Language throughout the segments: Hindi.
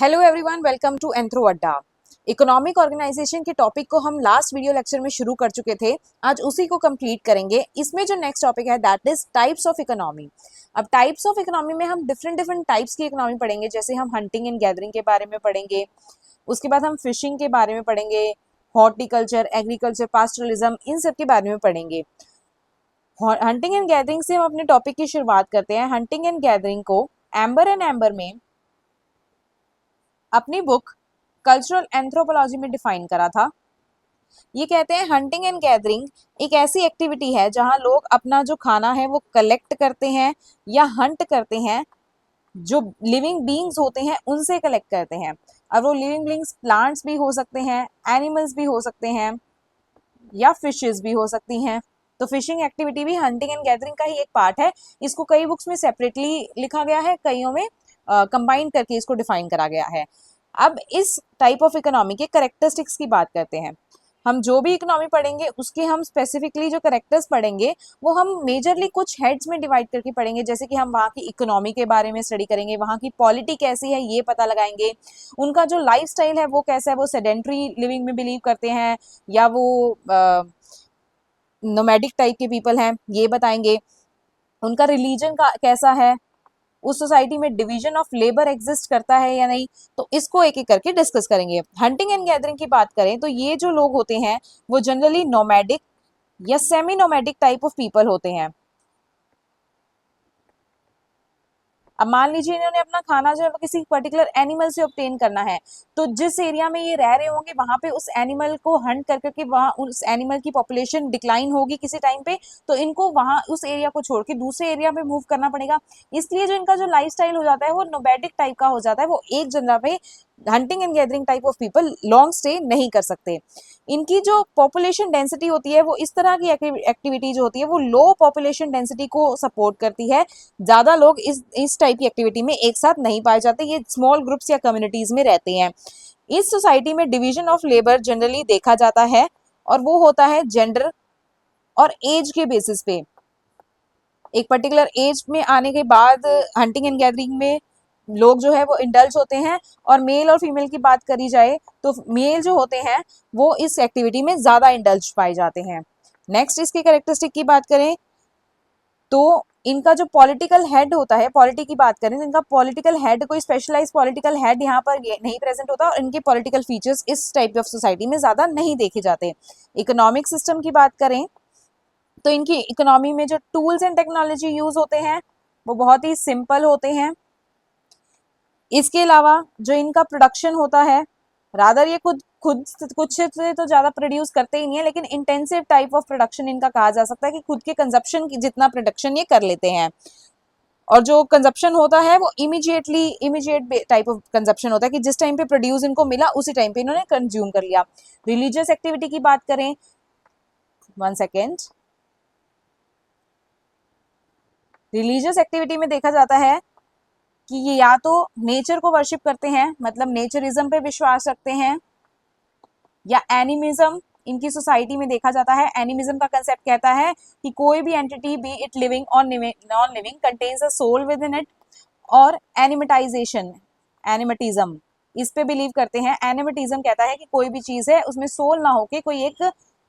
Hello everyone, welcome to anthro Adda. Economic organization के टॉपिक को हम लास्ट वीडियो लेक्चर में शुरू कर चुके थे। आज उसी को कंप्लीट करेंगे। इसमें जो नेक्स्ट टॉपिक है that is types of economy. अब टाइप्स ऑफ इकोनॉमी में हम डिफरेंट डिफरेंट टाइप्स की इकोनॉमी पढ़ेंगे। जैसे हम हंटिंग एंड गैदरिंग के बारे में पढ़ेंगे, उसके बाद हम फिशिंग के बारे में पढ़ेंगे, हॉर्टिकल्चर, एग्रीकल्चर, पास्टरलिज्म, इन सब के बारे में पढ़ेंगे। हंटिंग एंड गैदरिंग से हम अपने टॉपिक की शुरुआत करते हैं। हंटिंग एंड गैदरिंग को एम्बर एंड एम्बर में अपनी बुक कल्चरल एंथ्रोपोलॉजी में डिफाइन करा था। ये कहते हैं हंटिंग एंड गैदरिंग एक ऐसी एक्टिविटी है जहां लोग अपना जो खाना है वो कलेक्ट करते हैं या हंट करते हैं, जो लिविंग बीइंग्स होते हैं उनसे कलेक्ट करते हैं। अब वो लिविंग बीइंग्स प्लांट्स भी हो सकते हैं, एनिमल्स भी हो सकते हैं, या फिशेस भी हो सकती हैं। तो फिशिंग एक्टिविटी भी हंटिंग एंड गैदरिंग का ही एक पार्ट है। इसको कई बुक्स में सेपरेटली लिखा गया है, कईयों में कंबाइन करके इसको डिफाइन करा गया है। अब इस टाइप ऑफ इकोनॉमी के करेक्टरिस्टिक्स की बात करते हैं। हम जो भी इकोनॉमी पढ़ेंगे उसके हम स्पेसिफिकली जो करेक्टर्स पढ़ेंगे वो हम मेजरली कुछ हेड्स में डिवाइड करके पढ़ेंगे। जैसे कि हम वहाँ की इकोनॉमी के बारे में स्टडी करेंगे, वहाँ की पॉलिटी कैसी है ये पता लगाएंगे, उनका जो लाइफ स्टाइल है वो कैसा है, वो सेडेंट्री लिविंग में बिलीव करते हैं या वो नोमैडिक टाइप के पीपल हैं ये बताएंगे, उनका रिलीजन का कैसा है, उस सोसाइटी में डिवीजन ऑफ लेबर एग्जिस्ट करता है या नहीं। तो इसको एक एक करके डिस्कस करेंगे। हंटिंग एंड गैदरिंग की बात करें तो ये जो लोग होते हैं वो जनरली नोमैडिक या semi nomadic type of people होते हैं। अब मान लीजिए इन्होंने अपना खाना जो है वो किसी पर्टिकुलर एनिमल से ऑब्टेन करना है, तो जिस एरिया में ये रह रहे होंगे वहां पे उस एनिमल को हंट कर करके वहां उस एनिमल की पॉपुलेशन डिक्लाइन होगी किसी टाइम पे, तो इनको वहां उस एरिया को छोड़ के दूसरे एरिया पे मूव करना पड़ेगा। इसलिए जो इनका जो लाइफ स्टाइल हो जाता है वो नोमैडिक टाइप का हो जाता है। वो एक जगह पे hunting and gathering type of people long stay नहीं कर सकते। इनकी जो पॉपुलेशन डेंसिटी होती है वो इस तरह की एक्टिविटी जो होती है वो लो पॉपुलेशन डेंसिटी को सपोर्ट करती है। ज्यादा लोग इस टाइप की एक्टिविटी में एक साथ नहीं पाए जाते, ये स्मॉल ग्रुप्स या कम्युनिटीज में रहते हैं। इस सोसाइटी में डिवीजन ऑफ लेबर जनरली देखा जाता है और वो होता है जेंडर और एज के बेसिस पे। एक पर्टिकुलर एज में आने के बाद हंटिंग एंड गैदरिंग में लोग जो है वो इंडल्ज होते हैं। और मेल और फीमेल की बात करी जाए तो मेल जो होते हैं वो इस एक्टिविटी में ज्यादा इंडल्ज पाए जाते हैं। नेक्स्ट इसके कैरेक्टरिस्टिक की बात करें तो इनका जो पॉलिटिकल हेड होता है, पॉलिटी की बात करें तो इनका पॉलिटिकल हेड, कोई स्पेशलाइज पॉलिटिकल हेड यहाँ पर नहीं प्रेजेंट होता और इनके पॉलिटिकल फीचर्स इस टाइप ऑफ सोसाइटी में ज्यादा नहीं देखे जाते। इकोनॉमिक सिस्टम की बात करें तो इनकी इकोनॉमी में जो टूल्स एंड टेक्नोलॉजी यूज होते हैं वो बहुत ही सिंपल होते हैं। इसके अलावा जो इनका प्रोडक्शन होता है, रादर ये खुद खुद कुछ से तो ज्यादा प्रोड्यूस करते ही नहीं है, लेकिन इंटेंसिव टाइप ऑफ प्रोडक्शन इनका कहा जा सकता है कि खुद के कंजप्शन की जितना प्रोडक्शन ये कर लेते हैं। और जो कंजप्शन होता है वो इमीडिएट टाइप ऑफ कंजप्शन होता है कि जिस टाइम पे प्रोड्यूस इनको मिला उसी टाइम पे इन्होंने कंज्यूम कर लिया। रिलीजियस एक्टिविटी की बात करें, 1 सेकेंड, रिलीजियस एक्टिविटी में देखा जाता है कि ये या तो नेचर को वर्शिप करते हैं, मतलब नेचरिज्म पे विश्वास रखते हैं, या एनिमिज्म इनकी सोसाइटी में देखा जाता है। एनिमिज्म का कंसेप्ट कहता है कि कोई भी entity, be it living or non living, contains a soul within it. और एनिमेटाइजेशन, एनिमेटिज्म, इस पे बिलीव करते हैं। एनिमेटिज्म कहता है कि कोई भी चीज है उसमें सोल ना होके कोई एक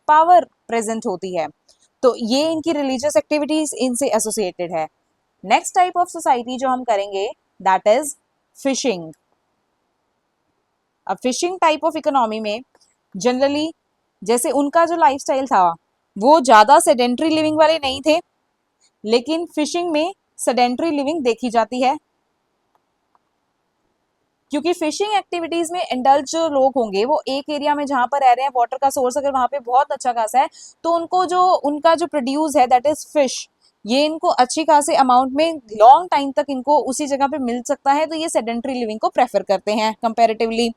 पावर प्रेजेंट होती है। तो ये इनकी रिलीजियस एक्टिविटीज इनसे एसोसिएटेड है। नेक्स्ट टाइप ऑफ सोसाइटी जो हम करेंगे दैट इज फिशिंग। अब फिशिंग टाइप ऑफ इकोनॉमी में जनरली जैसे उनका जो लाइफस्टाइल था वो ज्यादा सेडेंट्री लिविंग वाले नहीं थे, लेकिन फिशिंग में सेडेंट्री लिविंग देखी जाती है। क्योंकि फिशिंग एक्टिविटीज में इंडल्ज जो लोग होंगे वो एक एरिया में जहां पर रह रहे हैं, वाटर का सोर्स अगर वहां पे बहुत अच्छा खासा है तो उनको जो उनका जो प्रोड्यूस है दैट इज फिश, ये इनको अच्छी खासे अमाउंट में लॉन्ग टाइम तक इनको उसी जगह पे मिल सकता है, तो ये सेडेंट्री लिविंग को प्रेफर करते हैं कंपैरेटिवली।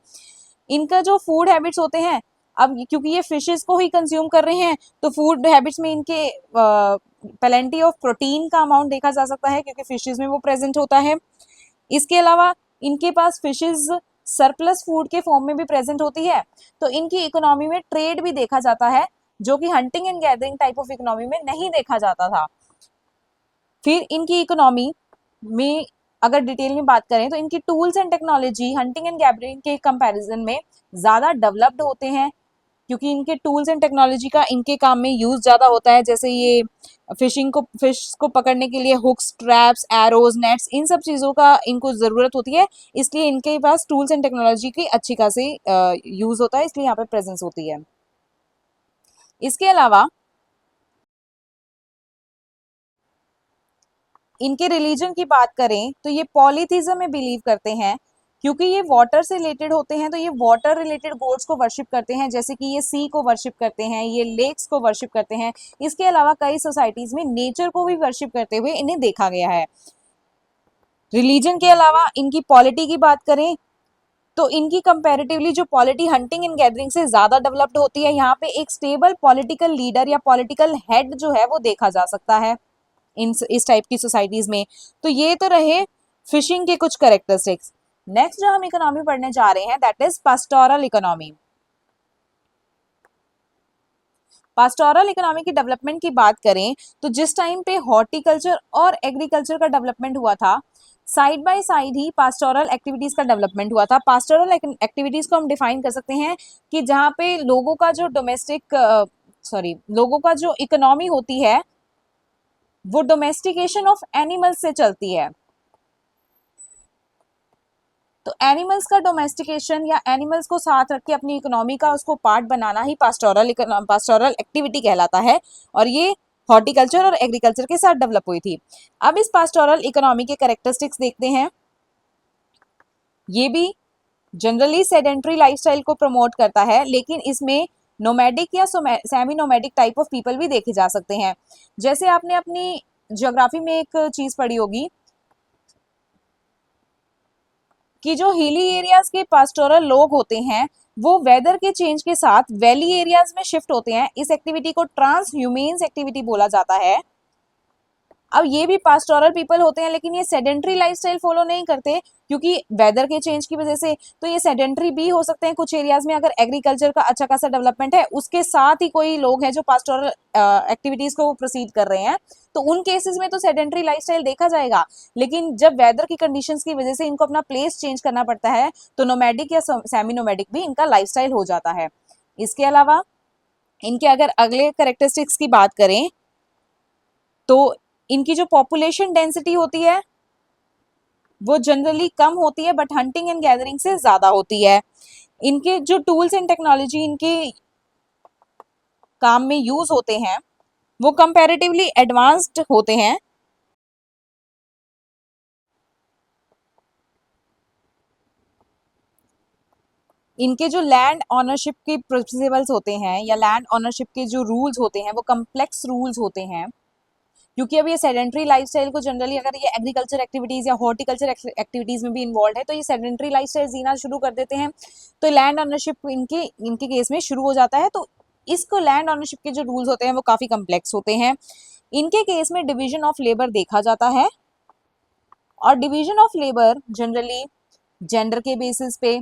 इनका जो फूड हैबिट्स होते हैं, अब क्योंकि ये फिशेस को ही कंज्यूम कर रहे हैं तो फूड हैबिट्स में इनके प्लेंटी ऑफ प्रोटीन का अमाउंट देखा जा सकता है क्योंकि फिशेस में वो प्रेजेंट होता है। इसके अलावा इनके पास फिशेस सरप्लस फूड के फॉर्म में भी प्रेजेंट होती है, तो इनकी इकोनॉमी में ट्रेड भी देखा जाता है जो कि hunting and gathering type of economy में नहीं देखा जाता था। फिर इनकी इकोनॉमी में अगर डिटेल में बात करें तो इनकी tools and technology hunting and gathering के कंपैरिजन में ज़्यादा डेवलप्ड होते हैं, क्योंकि इनके टूल्स एंड टेक्नोलॉजी का इनके काम में यूज ज़्यादा होता है। जैसे ये फिश को पकड़ने के लिए हुक्स, ट्रैप्स, एरोज, नेट्स, इन सब चीज़ों का इनको ज़रूरत होती है, इसलिए इनके पास टूल्स एंड टेक्नोलॉजी की अच्छी खासी यूज होता है, इसलिए यहाँ पे प्रेजेंस होती है। इसके अलावा इनके रिलीजन की बात करें तो ये पॉलीथीज्म में बिलीव करते हैं, क्योंकि ये वाटर से रिलेटेड होते हैं तो ये वाटर रिलेटेड गॉड्स को वर्शिप करते हैं, जैसे कि ये सी को वर्शिप करते हैं, ये लेक्स को वर्शिप करते हैं। इसके अलावा कई सोसाइटीज में नेचर को भी वर्शिप करते हुए इन्हें देखा गया है। रिलीजन के अलावा इनकी पॉलिटी की बात करें तो इनकी कंपैरेटिवली जो पॉलिटी हंटिंग एंड गैदरिंग से ज्यादा डेवलप्ड होती है। यहाँ पे एक स्टेबल पॉलिटिकल लीडर या पॉलिटिकल हेड जो है वो देखा जा सकता है इस टाइप की सोसाइटीज में। तो ये तो रहे फिशिंग के कुछ कैरेक्टरिस्टिक्स। नेक्स्ट जो हम इकोनॉमी पढ़ने जा रहे हैं that is pastoral economy. Pastoral economy की डेवलपमेंट की बात करें तो जिस टाइम पे हॉर्टिकल्चर और एग्रीकल्चर का डेवलपमेंट हुआ था, side by side he pastoral activities का डेवलपमेंट हुआ था। पास्टोरल एक्टिविटीज को हम डिफाइन कर सकते हैं कि जहाँ पे लोगों का जो लोगों का जो इकोनॉमी होती है वो डोमेस्टिकेशन ऑफ एनिमल्स से चलती है। तो एनिमल्स का डोमेस्टिकेशन या एनिमल्स को साथ रख के अपनी इकोनॉमी का उसको पार्ट बनाना ही पास्टोरल एक्टिविटी कहलाता है, और ये हॉर्टिकल्चर और एग्रीकल्चर के साथ डेवलप हुई थी। अब इस पास्टोरल इकोनॉमी के कैरेक्टरिस्टिक्स देखते हैं। ये भी जनरली सेडेंट्री लाइफस्टाइल को प्रमोट करता है, लेकिन इसमें नोमैडिक या semi nomadic type of people भी देखे जा सकते हैं। जैसे आपने अपनी ज्योग्राफी में एक चीज पढ़ी होगी कि जो हिली एरियाज के पास्टोरल लोग होते हैं वो वेदर के चेंज के साथ वैली एरियाज में शिफ्ट होते हैं। इस एक्टिविटी को ट्रांस ह्यूमेन्स एक्टिविटी बोला जाता है। अब ये भी पास्टोरल पीपल होते हैं, लेकिन ये सेडेंट्री लाइफस्टाइल फॉलो नहीं करते क्योंकि वेदर के चेंज की वजह से। तो ये सेडेंट्री भी हो सकते हैं कुछ एरियाज में, अगर एग्रीकल्चर का अच्छा खासा डेवलपमेंट है उसके साथ ही कोई लोग हैं जो पास्टोरल एक्टिविटीज को प्रोसीड कर रहे हैं, तो उन केसेस में तो सेडेंट्री लाइफस्टाइल देखा जाएगा। लेकिन जब वेदर की कंडीशंस की वजह से इनको अपना प्लेस चेंज करना पड़ता है तो नोमैडिक या सेमी नोमैडिक भी इनका लाइफस्टाइल हो जाता है। इसके अलावा इनके अगर अगले कैरेक्टरिस्टिक्स की बात करें तो इनकी जो पॉपुलेशन डेंसिटी होती है वो जनरली कम होती है, बट हंटिंग एंड गैदरिंग से ज्यादा होती है। इनके जो टूल्स एंड टेक्नोलॉजी इनके काम में यूज होते हैं वो कंपैरेटिवली एडवांस्ड होते हैं। इनके जो लैंड ऑनरशिप के प्रिंसिपल्स होते हैं या लैंड ऑनरशिप के जो रूल्स होते हैं वो कम्प्लेक्स रूल्स होते हैं, क्योंकि अब ये सेडेंट्री लाइफस्टाइल को जनरली अगर ये एग्रीकल्चर एक्टिविटीज या हॉर्टिकल्चर एक्टिविटीज में भी इन्वॉल्व है तो ये सेडेंट्री लाइफस्टाइल जीना शुरू कर देते हैं। तो लैंड ऑनरशिप इनके इनके केस में शुरू हो जाता है। तो इसको लैंड ऑनरशिप के जो रूल्स होते हैं वो काफी कम्प्लेक्स होते हैं। इनके केस में डिवीजन ऑफ लेबर देखा जाता है, और division of labour generally gender के बेसिस पे,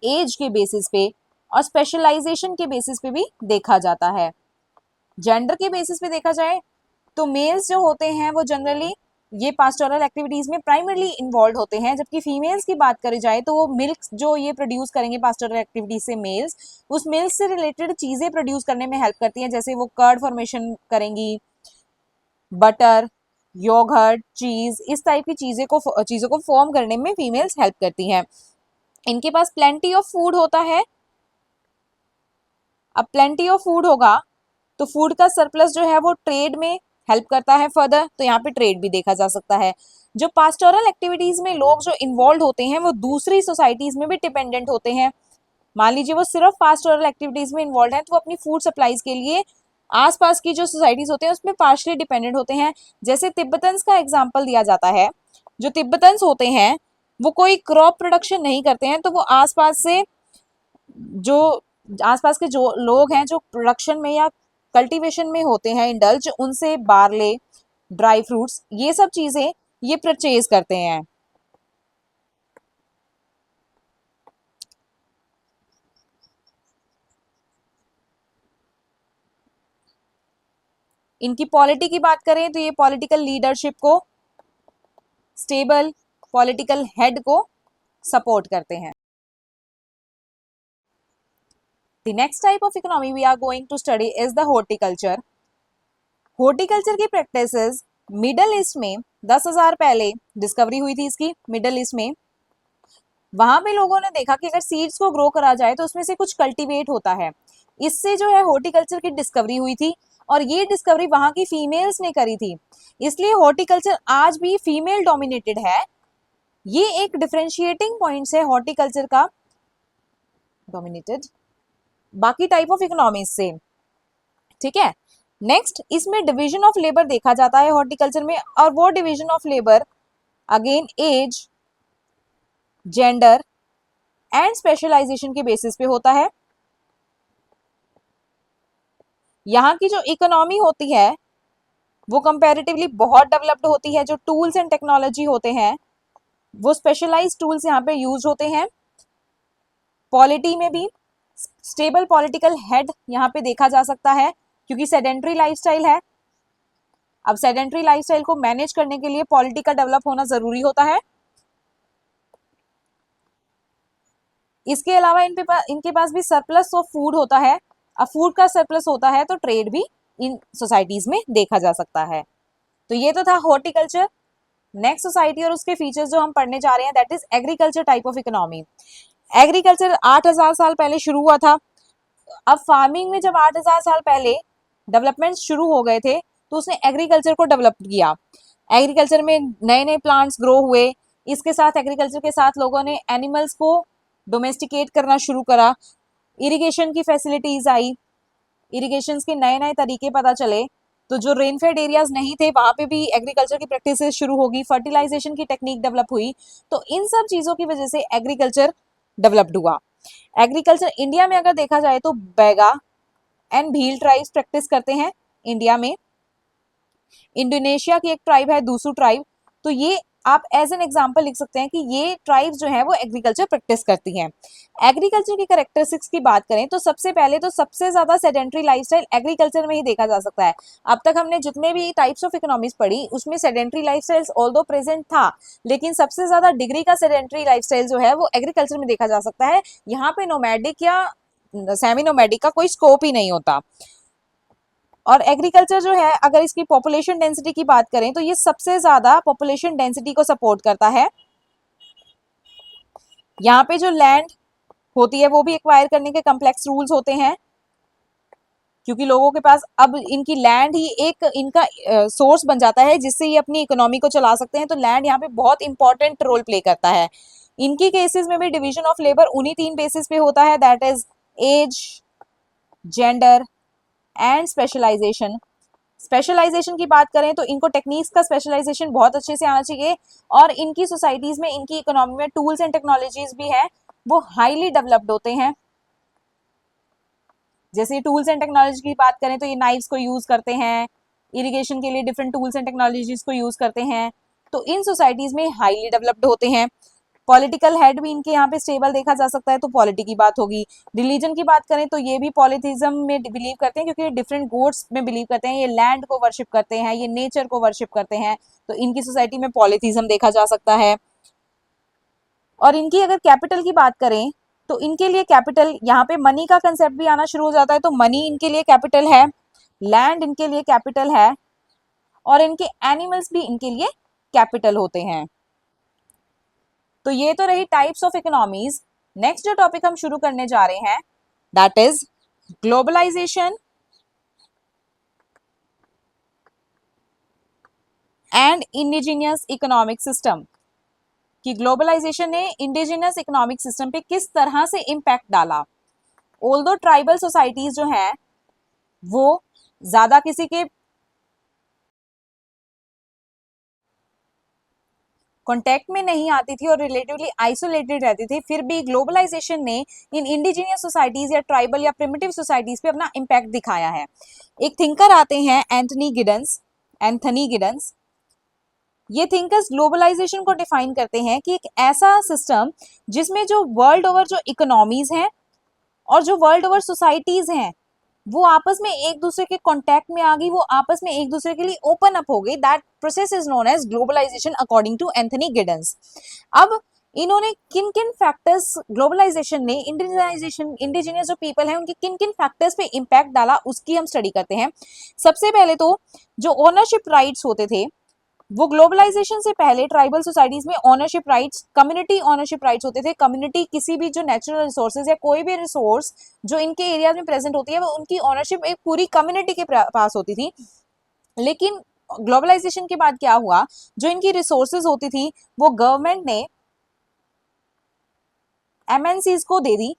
एज के बेसिस पे और स्पेशलाइजेशन के बेसिस पे भी देखा जाता है। जेंडर के बेसिस पे देखा जाए तो मेल्स जो होते हैं वो जनरली ये पास्टोरल एक्टिविटीज में प्राइमरली इन्वॉल्व होते हैं, जबकि फीमेल्स की बात करी जाए तो वो मिल्क जो ये प्रोड्यूस करेंगे पास्टोरल एक्टिविटीज से मेल्स, उस मिल्क से रिलेटेड चीजें प्रोड्यूस करने में हेल्प करती हैं। जैसे वो कर्ड फॉर्मेशन करेंगी, बटर, योगर्ट, चीज, इस टाइप की चीजों को फॉर्म करने में फीमेल्स हेल्प करती हैं। इनके पास प्लेंटी ऑफ फूड होता है। अब प्लेंटी ऑफ फूड होगा तो फूड का सरप्लस जो है वो ट्रेड में हेल्प करता है फर्दर, तो यहाँ पे ट्रेड भी देखा जा सकता है। जो पास्टोरल एक्टिविटीज में लोग जो इन्वॉल्व होते हैं वो दूसरी सोसाइटीज में भी डिपेंडेंट होते हैं। मान लीजिए वो सिर्फ पास्टोरल एक्टिविटीज में इन्वॉल्व है तो वो अपनी फूड सप्लाईज के लिए आसपास की जो सोसाइटीज होते हैं उसमें पार्शली डिपेंडेंट होते हैं। जैसे तिब्बतन्स का एग्जाम्पल दिया जाता है। जो तिब्बतन्स होते हैं वो कोई क्रॉप प्रोडक्शन नहीं करते हैं, तो वो आसपास से जो आसपास के जो लोग हैं जो प्रोडक्शन में या कल्टीवेशन में होते हैं इंडल्ज, उनसे बार्ले, ड्राई फ्रूट्स, ये सब चीजें ये परचेज करते हैं। इनकी पॉलिटी की बात करें तो ये पॉलिटिकल लीडरशिप को स्टेबल पॉलिटिकल हेड को सपोर्ट करते हैं। The next type of economy we are going to study is the horticulture. Horticulture की प्रैक्टिसेस मिडल ईस्ट में 10,000 पहले डिस्कवरी हुई थी इसकी मिडल ईस्ट में। वहां पे लोगों ने देखा कि अगर सीड्स को ग्रो करा जाए तो उसमें से कुछ कल्टीवेट होता है, इससे जो है हॉर्टिकल्चर की डिस्कवरी हुई थी और ये डिस्कवरी वहां की फीमेल्स ने करी थी, इसलिए हॉर्टिकल्चर आज भी फीमेल डोमिनेटेड है। ये एक डिफरेंशिएटिंग पॉइंट्स है हॉर्टिकल्चर का डोमिनेटेड बाकी टाइप ऑफ इकोनॉमीज से, ठीक है। नेक्स्ट इसमें डिवीजन ऑफ लेबर देखा जाता है हॉर्टिकल्चर में, और वो division of labour again age, gender and specialization के बेसिस पे होता है। यहाँ की जो इकोनॉमी होती है वो कंपैरेटिवली बहुत डेवलप्ड होती है। जो टूल्स एंड टेक्नोलॉजी होते हैं वो स्पेशलाइज्ड टूल्स यहाँ पे यूज होते हैं। पॉलिटी में भी स्टेबल पॉलिटिकल हेड यहाँ पे देखा जा सकता है क्योंकि सेडेंट्री लाइफस्टाइल है। अब सेडेंट्री लाइफस्टाइल को मैनेज करने के लिए पॉलिटी का डेवलप होना जरूरी होता है। इसके अलावा इनके पास भी सरप्लस ऑफ फूड होता है। अब फूड का सरप्लस होता है तो ट्रेड भी इन सोसाइटीज में देखा जा सकता है। तो ये तो था हॉर्टिकल्चर। नेक्स्ट सोसाइटी और उसके फीचर्स जो हम पढ़ने जा रहे हैं that is agriculture type of economy. Agriculture 8,000 साल पहले शुरू हुआ था। अब फार्मिंग में जब 8,000 साल पहले डेवलपमेंट शुरू हो गए थे तो उसने एग्रीकल्चर को डेवलप किया। एग्रीकल्चर में नए नए प्लांट्स ग्रो हुए। इसके साथ एग्रीकल्चर के साथ लोगों ने एनिमल्स को डोमेस्टिकेट करना शुरू करा। इरिगेशन की फैसिलिटीज आई, इरिगेशन के नए नए तरीके पता चले। तो जो रेनफेड एरियाज नहीं थे वहां पे भी एग्रीकल्चर की प्रैक्टिस शुरू होगी। फर्टिलाइजेशन की टेक्निक डेवलप हुई। तो इन सब चीजों की वजह से एग्रीकल्चर डेवलप्ड हुआ। एग्रीकल्चर इंडिया में अगर देखा जाए तो Baiga and Bhil tribes practice करते हैं इंडिया में। इंडोनेशिया की एक ट्राइब है दूसू ट्राइब। तो ये आप एज एन एग्जांपल लिख सकते हैं कि ये ट्राइब्स जो है वो एग्रीकल्चर प्रैक्टिस करती हैं। एग्रीकल्चर की कैरेक्टरिस्टिक्स की बात करें तो सबसे पहले तो सबसे ज्यादा सेडेंट्री लाइफस्टाइल एग्रीकल्चर में ही देखा जा सकता है। अब तक हमने जितने भी टाइप्स ऑफ इकोनॉमीज पढ़ी उसमें सेडेंट्री लाइफस्टाइल ऑल्दो प्रेजेंट था, लेकिन सबसे ज्यादा डिग्री का सेडेंट्री लाइफस्टाइल जो है वो एग्रीकल्चर में देखा जा सकता है। यहाँ पे नोमैडिक या सेमी नोमैडिक का कोई स्कोप ही नहीं होता। और एग्रीकल्चर जो है अगर इसकी पॉपुलेशन डेंसिटी की बात करें तो ये सबसे ज्यादा पॉपुलेशन डेंसिटी को सपोर्ट करता है। यहाँ पे जो लैंड होती है वो भी एक्वायर करने के कॉम्प्लेक्स रूल्स होते हैं क्योंकि लोगों के पास अब इनकी लैंड ही एक इनका सोर्स बन जाता है जिससे ये अपनी इकोनॉमी को चला सकते हैं। तो लैंड यहाँ पे बहुत इंपॉर्टेंट रोल प्ले करता है। इनकी केसेस में भी डिवीजन ऑफ लेबर उन्हीं 3 बेसिस पे होता है that is age, gender and specialization. Specialization की बात करें तो इनको टेक्निक्स का स्पेशलाइजेशन बहुत अच्छे से आना चाहिए और इनकी सोसाइटीज में इनकी इकोनॉमी में टूल्स एंड टेक्नोलॉजीज भी है वो हाईली डेवलप्ड होते हैं। जैसे टूल्स एंड टेक्नोलॉजी की बात करें तो ये नाइफ्स को यूज करते हैं, इरिगेशन के लिए डिफरेंट टूल्स एंड टेक्नोलॉजीज को यूज करते हैं। तो इन सोसाइटीज में हाईली डेवलप्ड होते हैं। पॉलिटिकल हेड भी इनके यहाँ पे स्टेबल देखा जा सकता है तो पॉलिटी की बात होगी। रिलीजन की बात करें तो ये भी पॉलिथिज्म में बिलीव करते हैं क्योंकि डिफरेंट गॉड्स में बिलीव करते हैं। ये लैंड को वर्शिप करते हैं, ये नेचर को वर्शिप करते हैं। तो इनकी सोसाइटी में पॉलिथिज्म देखा जा सकता है। और इनकी अगर कैपिटल की बात करें तो इनके लिए कैपिटल यहाँ पे मनी का कंसेप्ट भी आना शुरू हो जाता है। तो मनी इनके लिए कैपिटल है, लैंड इनके लिए कैपिटल है और इनके एनिमल्स भी इनके लिए कैपिटल होते हैं। तो ये तो रही टाइप्स ऑफ इकोनॉमीज। नेक्स्ट जो टॉपिक हम शुरू करने जा रहे हैं that is globalization and indigenous economic system. कि ग्लोबलाइजेशन ने इंडिजिनियस इकोनॉमिक सिस्टम पे किस तरह से इम्पैक्ट डाला। ऑल्दो ट्राइबल सोसाइटीज जो हैं वो ज्यादा किसी के कॉन्टेक्ट में नहीं आती थी और रिलेटिवली आइसोलेटेड रहती थी, फिर भी ग्लोबलाइजेशन ने इन इंडिजिनियस सोसाइटीज या ट्राइबल या प्रिमिटिव सोसाइटीज पे अपना इम्पैक्ट दिखाया है। एक थिंकर आते हैं एंथनी गिडन्स। ये थिंकर्स ग्लोबलाइजेशन को डिफाइन करते हैं कि एक ऐसा सिस्टम जिसमें जो वर्ल्ड ओवर जो इकोनॉमीज हैं और जो वर्ल्ड ओवर सोसाइटीज हैं वो आपस में एक दूसरे के कांटेक्ट में आ गई, वो आपस में एक दूसरे के लिए ओपन अप हो गई। That process is known as globalization according to Anthony Giddens. अब इन्होंने किन किन फैक्टर्स, ग्लोबलाइजेशन ने इंडिजिनियस जो पीपल है उनके किन किन फैक्टर्स पे इम्पैक्ट डाला उसकी हम स्टडी करते हैं। सबसे पहले तो जो ओनरशिप राइट्स होते थे, वो ग्लोबलाइजेशन से पहले ट्राइबल सोसाइटीज में ownership rights, community ownership rights होते थे। कम्युनिटी किसी भी जो नेचुरल रिसोर्सेज या कोई भी रिसोर्स जो इनके एरिया में प्रेजेंट होती है वो उनकी ओनरशिप एक पूरी कम्युनिटी के पास होती थी। लेकिन ग्लोबलाइजेशन के बाद क्या हुआ, जो इनकी रिसोर्सेज होती थी वो गवर्नमेंट ने एमएनसीज को दे दी,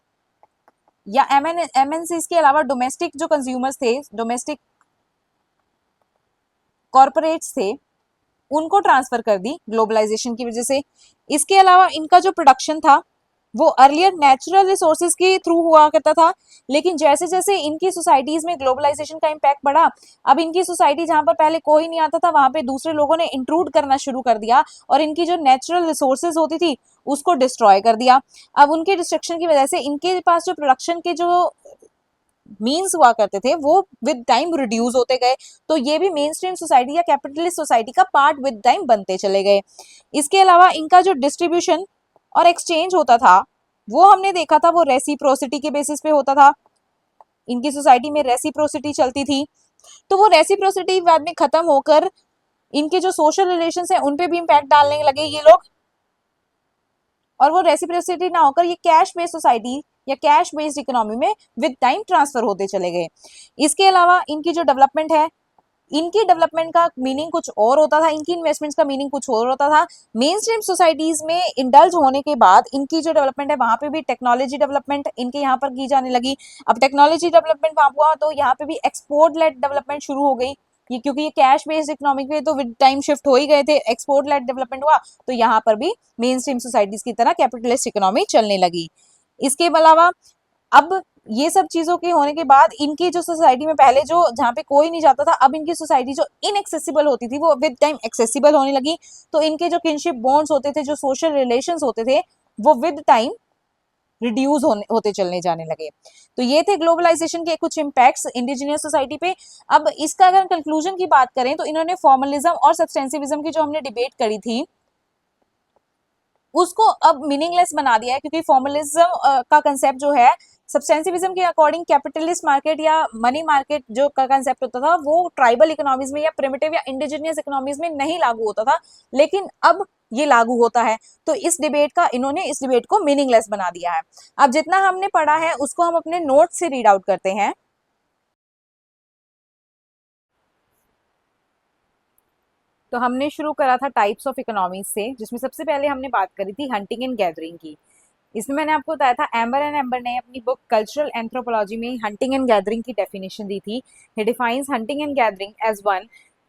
या एमएनसीज के अलावा डोमेस्टिक जो कंज्यूमर्स थे, डोमेस्टिक कॉर्पोरेट्स थे, उनको ट्रांसफर कर दी ग्लोबलाइजेशन की वजह से। इसके अलावा इनका जो प्रोडक्शन था वो अर्लियर नेचुरल रिसोर्सेज के थ्रू हुआ करता था, लेकिन जैसे जैसे इनकी सोसाइटीज में ग्लोबलाइजेशन का इम्पैक्ट बढ़ा, अब इनकी सोसाइटी जहां पर पहले कोई नहीं आता था वहां पे दूसरे लोगों ने इंट्रूड करना शुरू कर दिया और इनकी जो नेचुरल रिसोर्सेज होती थी उसको डिस्ट्रॉय कर दिया। अब उनके डिस्ट्रक्शन की वजह से इनके पास जो प्रोडक्शन के जो मीन्स हुआ करते थे वो विद टाइम रिड्यूस होते गए। तो ये भी मेन स्ट्रीम सोसाइटी या कैपिटलिस्ट सोसाइटी का पार्ट विद टाइम बनते चले गए। इसके अलावा इनका जो डिस्ट्रीब्यूशन और एक्सचेंज होता था वो हमने देखा था वो रेसिप्रोसिटी के बेसिस पे होता था। इनकी सोसाइटी में रेसिप्रोसिटी चलती थी, तो वो रेसिप्रोसिटी बाद में खत्म होकर इनके जो सोशल रिलेशन है उन पे भी इम्पैक्ट डालने लगे ये लोग, और वो रेसिप्रोसिटी ना होकर ये कैश बेस्ड सोसाइटी या कैश बेस्ड इकोनॉमी में विद टाइम ट्रांसफर होते चले गए। इसके अलावा इनकी जो डेवलपमेंट है, इनकी डेवलपमेंट का मीनिंग कुछ और होता था, इनकी इन्वेस्टमेंट्स का मीनिंग कुछ और होता था। मेन स्ट्रीम सोसाइटीज में इंडल्ज होने के बाद इनकी जो डेवलपमेंट है वहां पे भी टेक्नोलॉजी डेवलपमेंट इनके यहाँ पर की जाने लगी। अब टेक्नोलॉजी डेवलपमेंट वहां हुआ तो यहाँ पे भी एक्सपोर्ट लेड डेवलपमेंट शुरू हो गई। ये क्योंकि ये कैश बेस्ड इकोनॉमिक में तो विद टाइम शिफ्ट हो ही गए थे, एक्सपोर्ट लेड डेवलपमेंट हुआ तो यहाँ पर भी मेन स्ट्रीम सोसाइटीज की तरह कैपिटलिस्ट इकोनॉमी चलने लगी। इसके अलावा अब ये सब चीजों के होने के बाद इनकी जो सोसाइटी में पहले जो जहाँ पे कोई नहीं जाता था, अब इनकी सोसाइटी जो इनएक्सेसिबल होती थी वो विद टाइम एक्सेसिबल होने लगी। तो इनके जो किनशिप बॉन्ड्स होते थे, जो सोशल रिलेशंस होते थे, वो विद टाइम रिड्यूस होते चलने जाने लगे। तो ये थे ग्लोबलाइजेशन के कुछ इम्पैक्ट्स इंडिजिनियस सोसाइटी पे। अब इसका अगर कंक्लूजन की बात करें तो इन्होंने फॉर्मलिज्म और सब्सटेंसिविज्म की जो हमने डिबेट करी थी उसको अब मीनिंगलेस बना दिया है, क्योंकि फॉर्मलिज्म का कंसेप्ट जो है सब्सटेंसिविज्म के अकॉर्डिंग कैपिटलिस्ट मार्केट या मनी मार्केट जो का कंसेप्ट होता था वो ट्राइबल इकोनॉमीज में या प्रिमिटिव या इंडिजिनियस इकोनॉमीज में नहीं लागू होता था, लेकिन अब ये लागू होता है। तो इस डिबेट को मीनिंगलेस बना दिया है। अब जितना हमने पढ़ा है उसको हम अपने नोट से रीड आउट करते हैं। तो हमने शुरू करा था टाइप्स ऑफ इकोनॉमीज से, जिसमें सबसे पहले हमने बात करी थी हंटिंग एंड गैदरिंग की। इसमें मैंने आपको बताया था एम्बर एंड एम्बर ने अपनी बुक कल्चरल एंथ्रोपोलॉजी में हंटिंग एंड गैदरिंग की डेफिनेशन दी थी। He defines hunting and gathering as one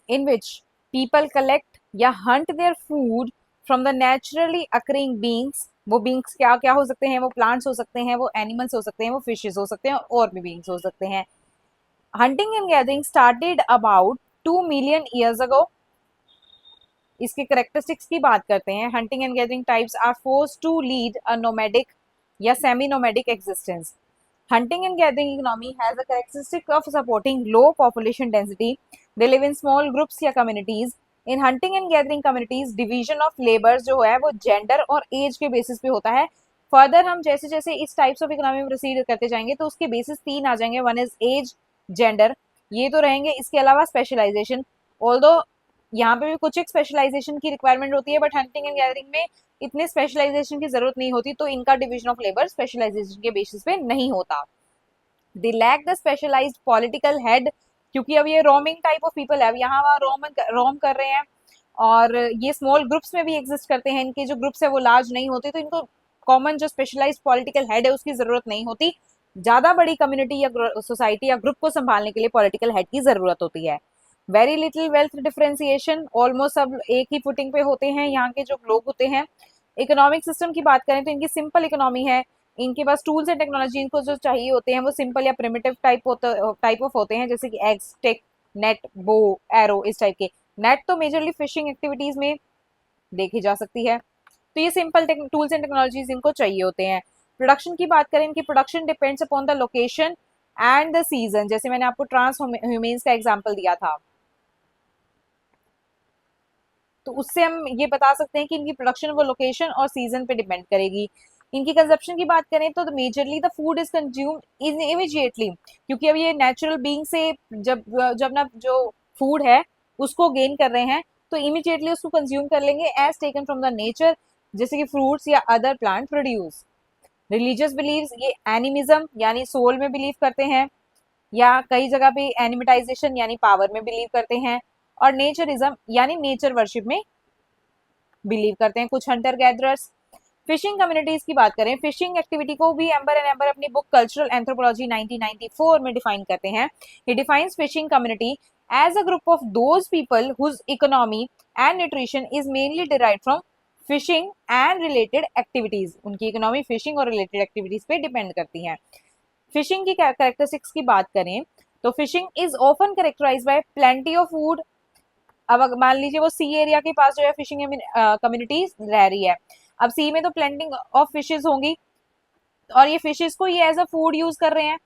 in which people collect या hunt their food from the naturally occurring beings. वो बींग्स क्या क्या हो सकते हैं, वो प्लांट्स हो सकते हैं, वो एनिमल्स हो सकते हैं, वो फिशेज हो सकते हैं और भी बींग्स हो सकते हैं। Hunting and gathering started about 2 million years ago. इसके करेक्टरिस्टिक्स की बात करते हैं। Hunting and gathering types are force to lead a nomadic या semi nomadic existence. Hunting and gathering economy has a characteristic of supporting low population density. They live in small groups या communities. In hunting and gathering communities, division of labor जो है वो gender और age के basis पे होता है। Further हम जैसे जैसे इस types of economy में proceed करते जाएंगे तो उसके basis 3 आ जाएंगे। One is age, gender, ये तो रहेंगे। इसके अलावा specialization, although यहाँ पे भी कुछ एक स्पेशलाइजेशन की रिक्वायरमेंट होती है, बट हंटिंग एंड गैदरिंग में इतने स्पेशलाइजेशन की जरूरत नहीं होती, तो इनका डिवीजन ऑफ लेबर स्पेशलाइजेशन के बेसिस पे नहीं होता। They lack the specialized political head, क्योंकि अब ये रोमिंग टाइप ऑफ पीपल है, अब यहाँ वहाँ रोम कर रहे हैं और ये स्मॉल ग्रुप्स में भी एग्जिस्ट करते हैं। इनके जो ग्रुप्स है वो लार्ज नहीं होते, तो इनको कॉमन जो स्पेशलाइज्ड पॉलिटिकल हेड है उसकी जरूरत नहीं होती। ज्यादा बड़ी कम्युनिटी या सोसाइटी या ग्रुप को संभालने के लिए पॉलिटिकल हेड की जरूरत होती है। Very little wealth differentiation, almost सब एक ही फुटिंग पे होते हैं यहाँ के जो लोग होते हैं। इकोनॉमिक सिस्टम की बात करें तो इनकी सिंपल इकोनॉमी है। इनके पास टूल्स एंड टेक्नोलॉजी इनको जो चाहिए होते हैं वो सिंपल या प्रिमिटिव टाइप ऑफ होते हैं, जैसे कि एग्स, स्टिक, नेट, बो, एरो, इस टाइप के। नेट तो मेजरली फिशिंग एक्टिविटीज में देखी जा सकती है। तो ये सिंपल टूल्स एंड टेक्नोलॉजीज इनको चाहिए होते हैं। प्रोडक्शन की बात करें, इनकी production depends upon the location and the season, जैसे मैंने आपको ट्रांस ह्यूमेन्स का एग्जांपल दिया था, तो उससे हम ये बता सकते हैं कि इनकी प्रोडक्शन वो लोकेशन और सीजन पे डिपेंड करेगी। इनकी कंजप्शन की बात करें तो majorly the food is consumed immediately, क्योंकि अब ये नेचुरल बीइंग से जब जब ना जो फूड है उसको गेन कर रहे हैं तो इमीडिएटली उसको कंज्यूम कर लेंगे as taken from the nature, जैसे कि फ्रूट्स या other plant produce. Religious believes, ये एनिमिज्म यानी सोल में बिलीव करते हैं, या कई जगह पे एनिमिटाइजेशन यानी पावर में बिलीव करते हैं, और नेचरिज्म यानी नेचर वर्शिप में बिलीव करते हैं कुछ हंटर गैदरर्स। फिशिंग कम्युनिटीज की बात करें, फिशिंग एक्टिविटी को भी एम्बर एंड एम्बर अपनी बुक कल्चरल एंथ्रोपोलॉजी 1994 में डिफाइन करते हैं। He defines fishing community as a group of those people whose economy and nutrition is mainly derived from fishing and related activities. उनकी इकोनॉमी फिशिंग और रिलेटेड एक्टिविटीज पे डिपेंड करती है। फिशिंग की कैरेक्टरिस्टिक्स की बात करें तो fishing is often characterized by plenty of food. अब मान लीजिए वो सी एरिया के पास जो है फिशिंग कम्युनिटी रह रही है, अब सी में तो प्लेंटिंग ऑफ फिशेज होंगी और ये फिशेज को ये एज अ फूड यूज कर रहे हैं,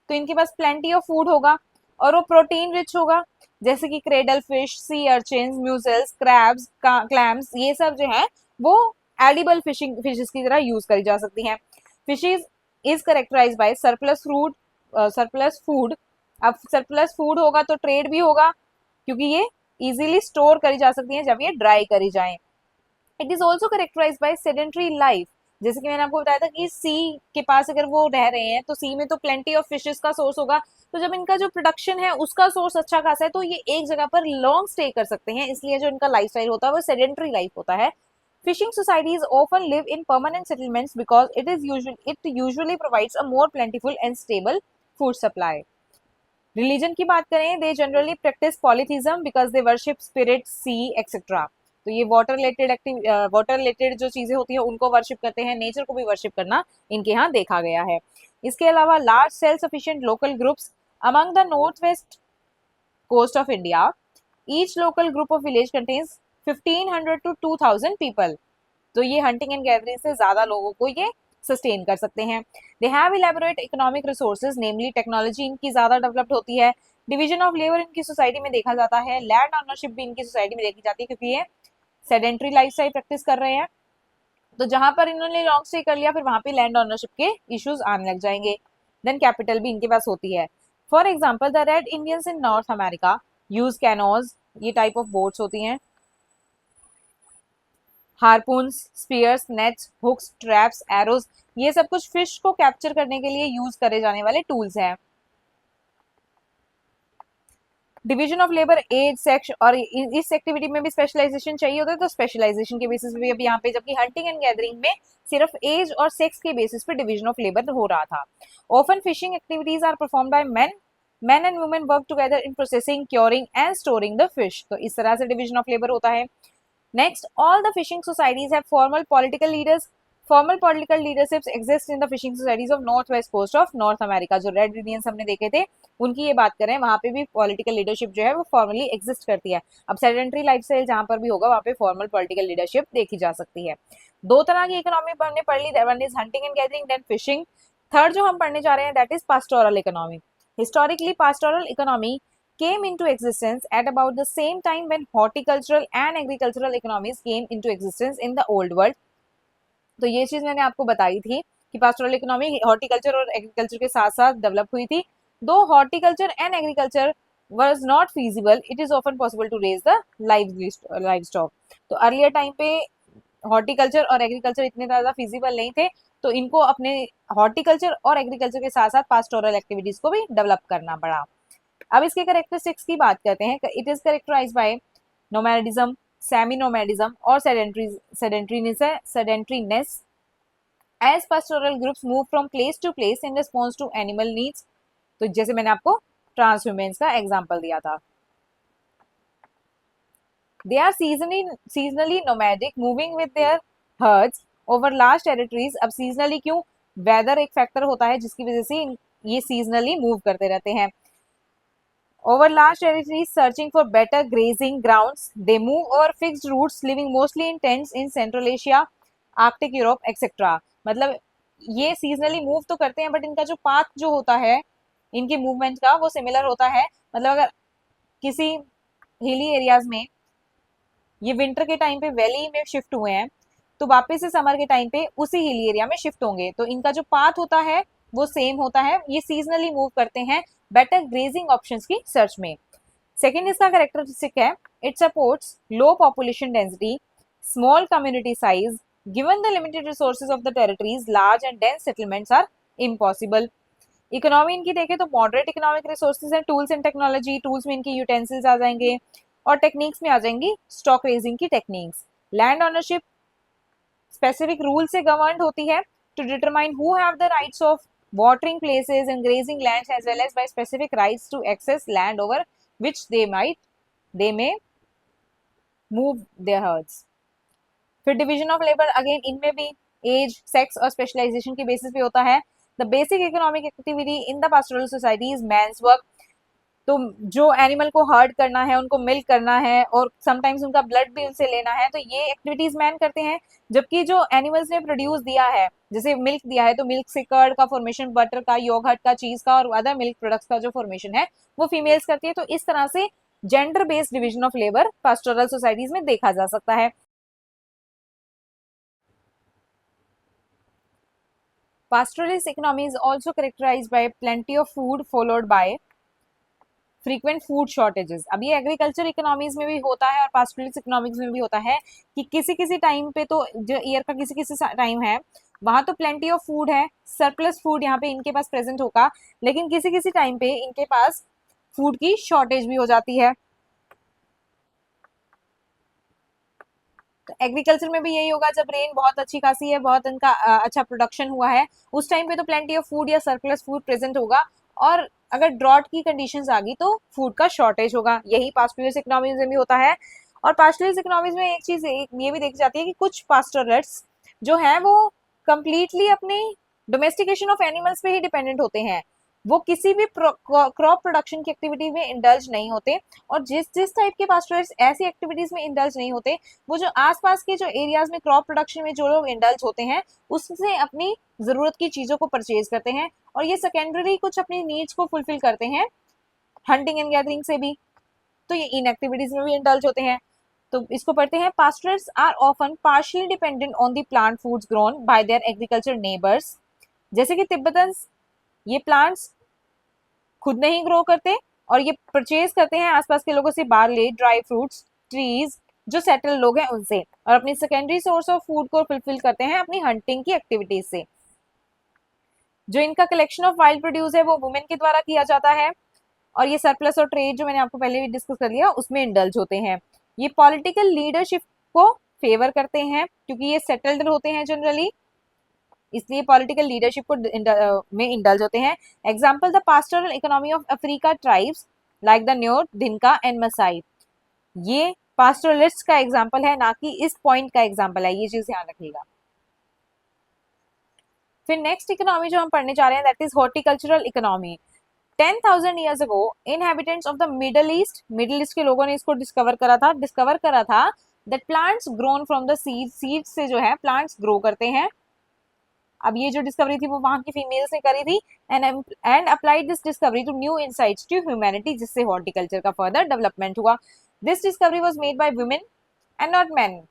तो इनके पास प्लेंटी ऑफ फूड होगा और वो प्रोटीन रिच होगा, जैसे कि क्रेडल फिश, सी अर्चिन्स, म्यूजल्स, क्रैब्स, क्लैम्स, ये सब जो है वो एडिबल फिशिंग फिशेज की तरह यूज करी जा सकती हैं। Fishes is characterize by surplus food. अब सरप्लस फूड होगा तो ट्रेड भी होगा, क्योंकि ये इजीली स्टोर करी जा सकती हैं जब ये ड्राई करी जाएं। It is also characterize by sedentary life, जैसे कि मैंने आपको बताया था कि सी के पास अगर वो रह रहे हैं तो सी में तो प्लेंटी ऑफ फिशेस का सोर्स होगा, तो जब इनका जो प्रोडक्शन है उसका सोर्स अच्छा खासा है तो ये एक जगह पर लॉन्ग स्टे कर सकते हैं, इसलिए जो इनका लाइफ स्टाइल होता है वो सेडेंट्री लाइफ होता है। Fishing societies often live in permanent settlements because it usually provides a more plentiful and stable food supply. Religion की बात करें, they generally practise polytheism because they worship spirit, सी एक्सेट्रा। तो ये वाटर रिलेटेड जो चीजें होती हैं उनको वर्शिप करते हैं, नेचर को भी वर्शिप करना इनके यहाँ देखा गया है। इसके अलावा large self sufficient local groups among the north west coast of India, each local group of village contains 1500 to 2000 people. तो ये हंटिंग एंड गैदरिंग से ज्यादा लोगों को ये सस्टेन कर सकते हैं। They have elaborate economic resources, namely technology इनकी ज्यादा डेवलप्ड होती है। डिवीजन ऑफ लेबर इनकी सोसाइटी में देखा जाता है। लैंड ऑनरशिप भी इनकी सोसाइटी में देखी जाती है, क्योंकि ये सेडेंट्री लाइफस्टाइल प्रैक्टिस कर रहे हैं, तो जहां पर इन्होंने लॉन्ग स्टे कर लिया फिर वहां पे लैंड ऑनरशिप के इश्यूज आने लग जाएंगे। देन कैपिटल भी इनके पास होती है। For example the Red Indians in North America use canoes, ये टाइप ऑफ बोट्स होती हैं, harpoons, spears, nets, hooks, traps, arrows, ये सब कुछ फिश को कैप्चर करने के लिए यूज करे जाने वाले टूल्स हैं। Division of labour, age, sex, और इस एक्टिविटी में भी स्पेशलाइजेशन चाहिए होता है, तो स्पेशलाइजेशन के बेसिस पे भी अब यहाँ पे, जबकि हंटिंग एंड गैदरिंग में सिर्फ एज और सेक्स के बेसिस पे डिवीजन ऑफ लेबर हो रहा था। Often fishing activities are perform by men and women work together in processing, curing and storing the fish। तो इस तरह से डिवीजन ऑफ लेबर होता है। Next, all the fishing societies have formal political leaders. Formal political leaderships exist in the fishing societies of northwest coast of North America। जो रेड इंडियंस हमने देखे थे उनकी ये बात करें, वहां पे भी पॉलिटिकल लीडरशिप जो है वो फॉर्मली एग्जिस्ट करती है। अब सेडेंट्री लाइफस्टाइल जहां पर भी होगा वहां पे फॉर्मल पॉलिटिकल लीडरशिप देखी जा सकती है। दो तरह की इकोनॉमी हमने पढ़ ली, one is hunting and gathering, then fishing. Third जो हम पढ़ने जा रहे हैं that is pastoral economy. Historically pastoral economy came into existence at about the same time when horticultural and agricultural economies came into existence in the old world। तो ये चीज मैंने आपको बताई थी कि पास्टोरल इकोनॉमी हॉर्टिकल्चर और एग्रीकल्चर के साथ साथ डेवलप हुई थी। दो horticulture and agriculture was not feasible, it is often possible to raise the livestock। तो अर्लियर टाइम पे हॉर्टिकल्चर और एग्रीकल्चर इतने ज्यादा फिजिबल नहीं थे, तो इनको अपने हॉर्टिकल्चर और एग्रीकल्चर के साथ साथ पास्टोरल एक्टिविटीज को भी डेवलप करना पड़ा। अब इसके करेक्टरिस्टिक्स की बात करते हैं। It is characterized by nomadism, semi nomadism और sedentariness as pastoral groups move from place to place in response to animal needs. तो जैसे मैंने आपको ट्रांसह्यूमेंस का एग्जांपल दिया था। They are seasonally nomadic, moving with their herds over large territories. अब सीजनली क्यों? वेदर एक फैक्टर होता है जिसकी वजह से ये सीजनली मूव करते रहते हैं। Over large territories searching for better grazing grounds, they move over fixed routes, living mostly in tents in Central Asia, Arctic Europe, etc। मतलब ये सीजनली मूव तो करते हैं बट इनका जो पाथ जो होता है इनकी मूवमेंट का वो सिमिलर होता है। मतलब अगर किसी हिली एरियाज में ये विंटर के टाइम पे वैली में शिफ्ट हुए हैं, तो वापस से समर के टाइम पे उसी हिली एरिया में शिफ्ट होंगे, तो इनका जो पाथ होता है वो सेम होता है। ये सीजनली मूव करते हैं बेटर ग्रेजिंग ऑप्शंस की सर्च में। सेकेंड इसका कैरेक्टरिस्टिक है, it supports low population density, small community size, given the limited resources of the territories large and dense settlements are impossible. Economy इनकी देखें तो मॉडरेट इकोनॉमिक रिसोर्सेज हैं, टूल्स एंड टेक्नोलॉजी, टूल्स में इनकी यूटेंसिल्स आ जाएंगे, और टेक्निक्स में आ जाएंगी स्टॉक रेजिंग की techniques. Land ownership specific rule से गवर्न होती है to determine who have the rights of watering places and grazing lands as well as by specific rights to access land over which they may move their herds। फिर डिवीजन ऑफ लेबर अगेन इनमें भी एज, सेक्स और स्पेशलाइजेशन के बेसिस पे होता है। The basic economic activity in the pastoral society is man's work. तो जो एनिमल को हर्ड करना है, उनको मिल्क करना है और समटाइम्स उनका ब्लड भी उनसे लेना है, तो ये एक्टिविटीज मैन करते हैं। जबकि जो एनिमल्स ने प्रोड्यूस दिया है, जैसे मिल्क दिया है, तो मिल्क से कर्ड का फॉर्मेशन, बटर का, योगर्ट का, चीज का और अदर मिल्क प्रोडक्ट्स का जो फॉर्मेशन है वो फीमेल्स करती है। तो इस तरह से gender based division of labour pastoral societies में देखा जा सकता है। Pastoralist economy is also characterized by plenty of food followed by frequent food shortages। अब ये एग्रीकल्चर इकोनॉमीज में भी होता है और पास्टोरलिस्ट इकोनॉमिक्स में भी होता है कि किसी किसी टाइम पे, तो जो ईयर का किसी किसी टाइम है वहां तो प्लेंटी ऑफ फूड है, सरप्लस फूड यहाँ पे इनके पास प्रेजेंट होगा, लेकिन किसी किसी टाइम पे इनके पास फूड की शॉर्टेज भी हो जाती है। तो एग्रीकल्चर में भी यही होगा, जब रेन बहुत अच्छी खासी है, बहुत इनका अच्छा प्रोडक्शन हुआ है, उस टाइम पे तो प्लेंटी ऑफ फूड या सरप्लस फूड प्रेजेंट होगा, और अगर ड्रॉट की कंडीशंस आ गई तो फूड का शॉर्टेज होगा। यही पास्टोरलिस्ट इकोनॉमीज में भी होता है। और पास्टोरलिस्ट इकोनॉमीज में एक चीज ये भी देखी जाती है कि कुछ पास्टोरलिस्ट्स जो है वो कंप्लीटली अपने डोमेस्टिकेशन ऑफ एनिमल्स पे ही डिपेंडेंट होते हैं, वो किसी भी क्रॉप प्रोडक्शन की एक्टिविटी में इंडल्ज नहीं होते। और जिस जिस टाइप के पास्टोरलिस्ट ऐसी एक्टिविटीज में इंडल्ज नहीं होते, वो जो आसपास के जो एरियाज में क्रॉप प्रोडक्शन में जो लोग इंडल्ज होते हैं, उससे अपनी जरूरत की चीजों को परचेज करते हैं, और ये सेकेंडरी कुछ अपनी नीड्स को फुलफिल करते हैं हंटिंग एंड गैदरिंग से भी, तो ये इन एक्टिविटीज में भी इंडल्ज होते हैं। तो इसको पढ़ते हैं, pastoralists are often partially dependent on the plant foods grown by their agriculture neighbours. जैसे कि तिब्बतन्स ये प्लांट्स खुद नहीं ग्रो करते और ये परचेज करते हैं आसपास के लोगों से, बार्ले, ड्राई फ्रूट्स, ट्रीज, जो सेटल लोग हैं उनसे, और अपनी सेकेंडरी सोर्स ऑफ फूड को फुलफिल करते हैं अपनी हंटिंग की एक्टिविटीज से। जो इनका कलेक्शन ऑफ वाइल्ड प्रोड्यूस है वो वुमेन के द्वारा किया जाता है, और ये सरप्लस और ट्रेड जो मैंने आपको पहले भी डिस्कस कर लिया उसमें इंडल्ज होते हैं। ये पॉलिटिकल लीडरशिप को फेवर करते हैं क्योंकि ये सेटल्ड होते हैं जनरली, इसलिए पॉलिटिकल लीडरशिप को में इंडल्ज होते हैं। Example, the pastoral economy of Africa tribes like the Nuer, Dinka and Masai, ये पास्टोरलिस्ट का एग्जाम्पल है, ना कि इस पॉइंट का एग्जाम्पल है, ये चीज ध्यान रखिएगा। फिर नेक्स्ट इकोनॉमी जो हम पढ़ने जा रहे हैं that is horticultural economy. 10,000 years ago inhabitants of the middle east के लोगों ने इसको डिस्कवर करा था that plants grown from the seed से जो है प्लांट्स ग्रो करते हैं। अब ये जो डिस्कवरी थी वो वहां की फीमेल्स ने करी थी, and applied this discovery to new insights to humanity, जिससे हॉर्टिकल्चर का फर्दर डेवलपमेंट हुआ। This discovery was made by women and not men.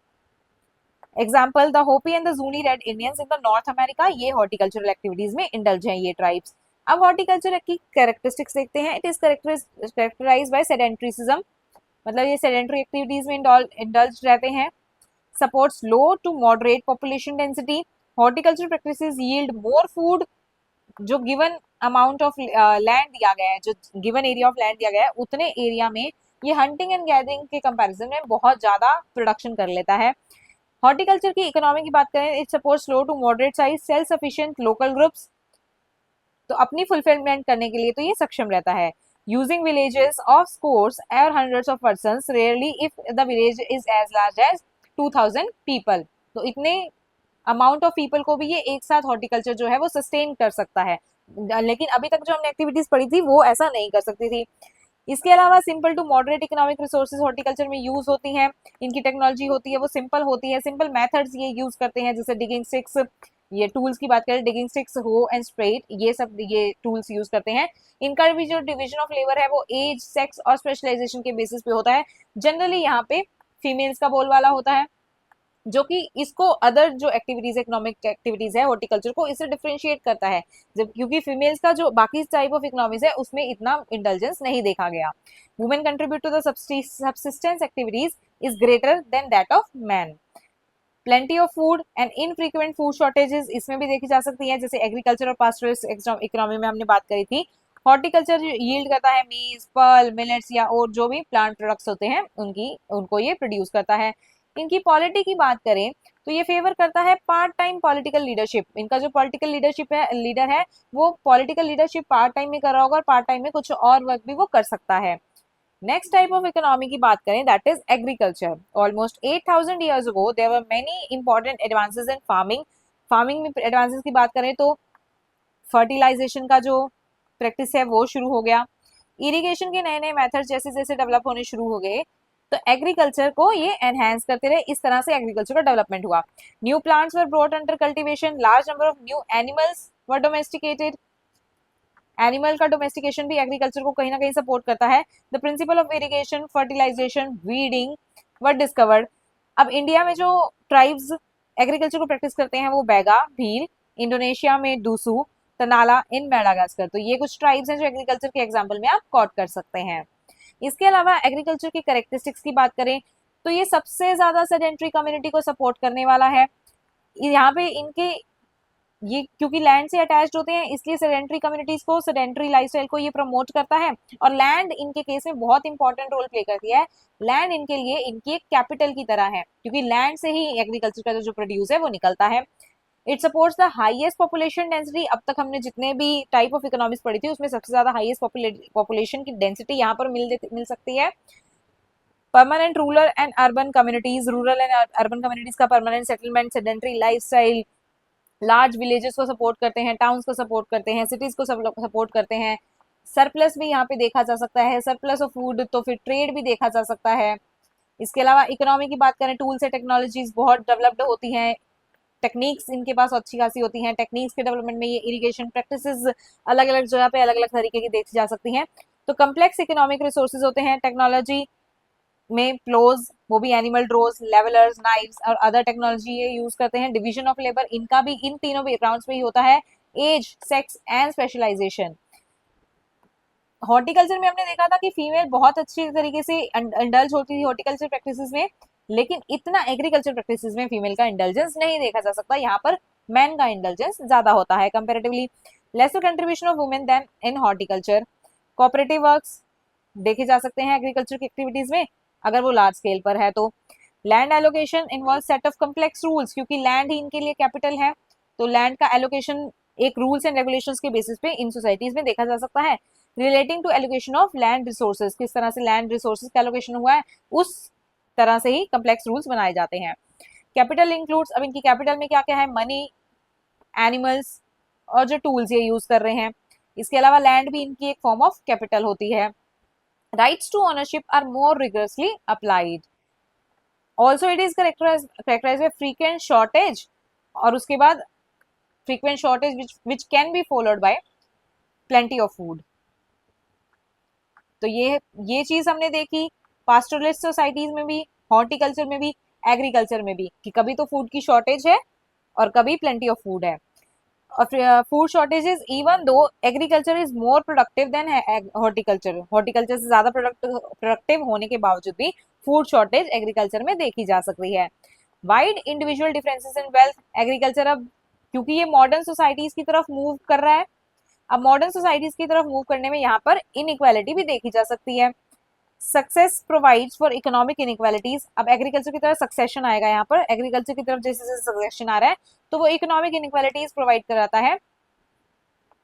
Example, the Hopi and the Zuni Red Indians in the North America, ये हॉर्टिकल्चरल एक्टिविटीज में इंडल्ज हैं ये ट्राइब्स। अब हॉर्टिकल्चर की कैरेक्टरिस्टिक्स देखते हैं। It is characterized by sedentism, मतलब ये सेडेंट्री एक्टिविटीज में इंडल्ज रहते हैं। Supports low to moderate population density, horticulture practices yield more food, जो गिवन अमाउंट ऑफ लैंड दिया गया है, जो गिवन एरिया ऑफ लैंड दिया गया है उतने एरिया में ये हंटिंग एंड गैदरिंग के कंपैरिजन में बहुत ज्यादा प्रोडक्शन कर लेता है। हॉर्टिकल्चर की इकोनॉमी की बात करें, it supports low to moderate size self sufficient local groups, तो अपनी फुलफिलमेंट करने के लिए तो ये सक्षम रहता है। यूजिंग विलेजेस ऑफ स्कोर्स और hundreds of persons, rarely if the village is as large as 2000 people, तो इतने अमाउंट ऑफ पीपल को भी ये एक साथ हॉर्टिकल्चर जो है वो सस्टेन कर सकता है, लेकिन अभी तक जो हमने एक्टिविटीज पढ़ी थी वो ऐसा नहीं कर सकती थी। इसके अलावा simple to moderate economic resources horticulture में यूज होती हैं, इनकी टेक्नोलॉजी होती है वो सिंपल होती है, सिंपल मेथड्स ये यूज करते हैं, जैसे डिगिंग स्टिक्स, ये टूल्स की बात करें, डिगिंग स्टिक्स, हो एंड स्प्रेड, ये सब ये टूल्स यूज करते हैं। इनका भी जो डिवीजन ऑफ लेबर है वो एज, सेक्स और स्पेशलाइजेशन के बेसिस पे होता है। जनरली यहाँ पे फीमेल्स का बोलबाला होता है, जो कि इसको अदर जो एक्टिविटीज, इकोनॉमिक एक्टिविटीज है हॉर्टिकल्चर को इससे डिफरेंशिएट करता है, जब क्योंकि फीमेल्स का जो बाकी टाइप ऑफ इकोनॉमीज है उसमें इतना इंटेलिजेंस नहीं देखा गया। Women contribute to the subsistence activities is greater than that of man. Plenty of food and infrequent food shortages इसमें भी देखी जा सकती है, जैसे एग्रीकल्चर और पास्टोरलिस्ट इकोनॉमी में हमने बात करी थी। हॉर्टिकल्चर यील्ड करता है मीज, पर्ल, मिलेट्स या और जो भी प्लांट प्रोडक्ट्स होते हैं उनको ये प्रोड्यूस करता है। इनकी पॉलिटी की बात करें तो ये फेवर करता है पार्ट टाइम पॉलिटिकल लीडरशिप। इनका जो पॉलिटिकल लीडरशिप है, लीडर है, वो पॉलिटिकल लीडरशिप पार्ट टाइम में कर रहा होगा और पार्ट टाइम में कुछ और वर्क भी वो कर सकता है। नेक्स्ट टाइप ऑफ इकोनॉमी की बात करें, that is agriculture. Almost 8000 years ago there were many important advances in farming. Farming में एडवांसेस की बात करें तो फर्टिलाइजेशन का जो प्रैक्टिस है वो शुरू हो गया। इरिगेशन के नए नए मेथड जैसे जैसे डेवलप होने शुरू हो गए, तो एग्रीकल्चर को ये एनहेंस करते रहे। इस तरह से एग्रीकल्चर का डेवलपमेंट हुआ। New plants were brought under cultivation, large number of new animals were domesticated. Animal का डोमेस्टिकेशन भी एग्रीकल्चर को कहीं ना कहीं सपोर्ट करता है। The principle of irrigation, fertilization, weeding were discovered. अब इंडिया में जो ट्राइब्स एग्रीकल्चर को प्रैक्टिस करते हैं वो बैगा, भील, इंडोनेशिया में दूसू, तनाला इन मेडागास्कर। तो ये कुछ ट्राइब्स हैं जो एग्रीकल्चर के एग्जाम्पल में आप कॉट कर सकते हैं। इसके अलावा एग्रीकल्चर की कैरेक्टरिस्टिक्स की बात करें तो ये सबसे ज्यादा सेडेंट्री कम्युनिटी को सपोर्ट करने वाला है। यहाँ पे इनके ये क्योंकि लैंड से अटैच्ड होते हैं इसलिए सेडेंट्री कम्युनिटीज को, सेडेंट्री लाइफस्टाइल को ये प्रमोट करता है। और लैंड इनके केस में बहुत इंपॉर्टेंट रोल प्ले करती है। लैंड इनके लिए इनकी एक कैपिटल की तरह है, क्योंकि लैंड से ही एग्रीकल्चर का जो प्रोड्यूस है वो निकलता है। It supports the highest population density. अब तक हमने जितने भी टाइप ऑफ इकोनॉमिक्स पढ़ी थी उसमें सबसे ज्यादा हाईएस्ट पॉपुलेशन की डेंसिटी यहाँ पर मिल सकती है। Permanent rural and urban communities, rural and urban communities का permanent settlement, sedentary lifestyle, large villages को सपोर्ट करते हैं, टाउन्स को सपोर्ट करते हैं, सिटीज को सपोर्ट करते हैं। सरप्लस भी यहाँ पे देखा जा सकता है, सरप्लस ऑफ फूड, तो फिर ट्रेड भी देखा जा सकता है। इसके अलावा इकोनॉमी की बात करें, टूल्स एंड टेक्नोलॉजीज बहुत डेवलप्ड होती हैं, टेक्निक्स इनके पास अच्छी खासी होती हैं। टेक्निक्स के डेवलपमेंट में ये इरिगेशन प्रैक्टिसेस अलग अलग जगह पे अलग अलग तरीके की देखी जा सकती हैं। तो कम्प्लेक्स इकोनॉमिक रिसोर्सेज होते हैं। टेक्नोलॉजी में प्लोज, वो भी एनिमल ड्रोज, लेवलर्स, नाइव्स और अदर टेक्नोलॉजी ये यूज करते हैं। डिवीजन ऑफ लेबर इनका भी इन तीनों बैकग्राउंड्स में ही होता है। Age, sex and specialization. Horticulture में हमने देखा था कि फीमेल बहुत अच्छी तरीके से इंडल्ज होती थी हॉर्टिकल्चर प्रैक्टिसेस में, लेकिन इतना एग्रीकल्चर प्रैक्टिसेस में फीमेल का इंडल्जेंस नहीं देखा जा सकता। यहाँ पर मैन का इंडल्जेंस ज्यादा होता है comparatively. Lesser contribution of women than in horticulture. Cooperative works देखे जा सकते हैं एग्रीकल्चर की एक्टिविटीज में, अगर वो लार्ज स्केल पर है तो। Land allocation involve set of complex rules, क्योंकि लैंड ही इनके लिए कैपिटल है, तो लैंड का एलोकेशन एक रूल्स एंड रेगुलेशंस के बेसिस पे इन सोसाइटीज में देखा जा सकता है। Relating to allocation of land resources, किस तरह से लैंड रिसोर्सेज का एलोकेशन हुआ है उस तरह से ही कम्प्लेक्स रूल्स बनाए जाते हैं। कैपिटल इंक्लूड्स, अब इनकी कैपिटल में क्या क्या है, मनी, एनिमल्स और जो टूल्स ये यूज कर रहे हैं। इसके अलावा लैंड भी इनकी एक फॉर्म ऑफ कैपिटल होती है। Rights to ownership are more rigorously applied. Also, it is characterized by frequent shortage, और उसके बाद frequent shortage which can be followed by plenty of food. तो ये चीज हमने देखी पास्टोरलिस्ट सोसाइटीज में भी, हॉर्टिकल्चर में भी, एग्रीकल्चर में भी, कि कभी तो फूड की शॉर्टेज है और कभी प्लेंटी ऑफ फूड है। Food shortages, even though agriculture is more productive than horticulture, horticulture से ज्यादा प्रोडक्टिव होने के बावजूद भी फूड शॉर्टेज एग्रीकल्चर में देखी जा सकती है। Wide individual differences in wealth, agriculture अब क्योंकि ये मॉडर्न सोसाइटीज की तरफ मूव कर रहा है, अब मॉडर्न सोसाइटीज की तरफ मूव करने में यहाँ पर इनइक्वालिटी भी देखी जा सकती है। Success provides for economic inequalities, अब एग्रीकल्चर की तरफ सक्सेशन आएगा, यहाँ पर एग्रीकल्चर की तरफ जैसे जैसे सक्सेशन आ रहा है तो वो इकोनॉमिक इनइक्वालिटीज प्रोवाइड कराता है,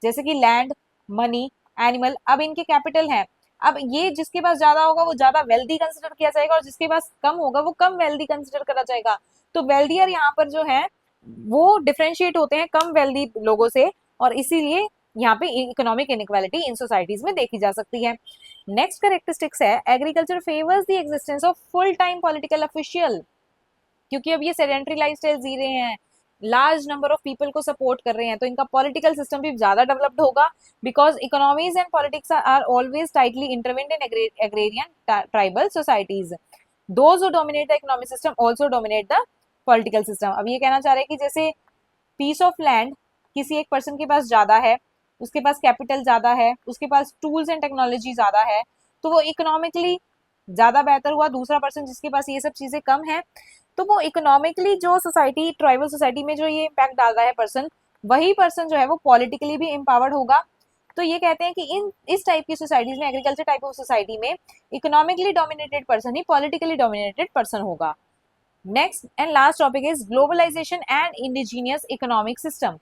जैसे कि लैंड, मनी, एनिमल अब इनके कैपिटल हैं। अब ये जिसके पास ज्यादा होगा वो ज्यादा वेल्दी कंसिडर किया जाएगा और जिसके पास कम होगा वो कम वेल्दी कंसिडर करा जाएगा। तो वेल्दियर यहाँ पर जो है वो डिफ्रेंशिएट होते हैं कम वेल्दी लोगों से, और इसीलिए यहाँ पे इकोनॉमिक इनइक्वालिटी इन सोसाइटीज में देखी जा सकती है। नेक्स्ट कैरेक्टरिस्टिक्स है agriculture favours the existence of full time political official, क्योंकि अब ये सेडेंट्री लाइफस्टाइल जी रहे हैं, लार्ज नंबर ऑफ पीपल को सपोर्ट कर रहे हैं, तो इनका पॉलिटिकल सिस्टम भी ज्यादा डेवलप्ड होगा, because economies and politics are always tightly intertwined in agrarian tribal societies. Those who dominate the economic system also dominate the political system. अब ये कहना चाह रहे हैं कि जैसे पीस ऑफ लैंड किसी एक पर्सन के पास ज्यादा है, उसके पास कैपिटल ज्यादा है, उसके पास टूल्स एंड टेक्नोलॉजी ज्यादा है, तो वो इकोनॉमिकली ज्यादा बेहतर हुआ। दूसरा पर्सन जिसके पास ये सब चीजें कम है, तो वो इकोनॉमिकली जो सोसाइटी, ट्राइबल सोसाइटी में जो ये इम्पैक्ट डाल रहा है पर्सन, वही पर्सन जो है वो पॉलिटिकली भी एम्पावर्ड होगा। तो ये कहते हैं कि इस टाइप की सोसाइटीज में, एग्रीकल्चर टाइप ऑफ सोसाइटी में, इकोनॉमिकली डोमिनेटेड पर्सन ही पॉलिटिकली डोमिनेटेड पर्सन होगा। Next and last topic is globalization and indigenous economic system.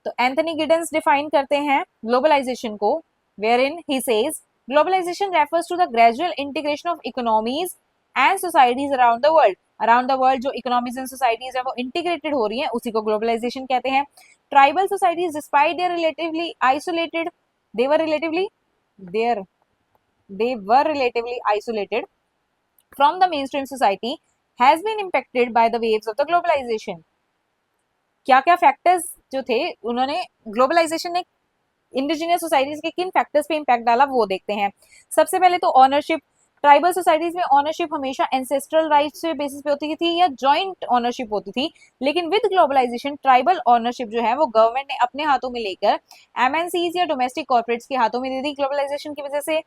तो एंथनी गिडन्स डिफाइन करते हैं ग्लोबलाइजेशन को, wherein he says globalization refers to the gradual integration of economies and societies around the world। around the world जो economies and societies है वो integrated हो रही हैं, उसी को globalization कहते हैं। tribal societies despite their relatively isolated, they were relatively isolated from the mainstream society, has been impacted by the waves of the globalization। क्या क्या फैक्टर्स जो थे, उन्होंने ग्लोबलाइजेशन ने इंडिजिनियस सोसाइटीज के किन फैक्टर्स पे इम्पैक्ट डाला वो देखते हैं। सबसे पहले तो ऑनरशिप। ट्राइबल सोसाइटीज में ऑनरशिप हमेशा एंसेस्ट्रल राइट्स पे बेसिस पे होती थी या जॉइंट ऑनरशिप होती थी, लेकिन विद ग्लोबलाइजेशन ट्राइबल ऑनरशिप जो है वो गवर्नमेंट ने अपने हाथों में लेकर एमएनसीज या डोमेस्टिक कॉर्पोरेट्स के हाथों में दे दी ग्लोबलाइजेशन की वजह से।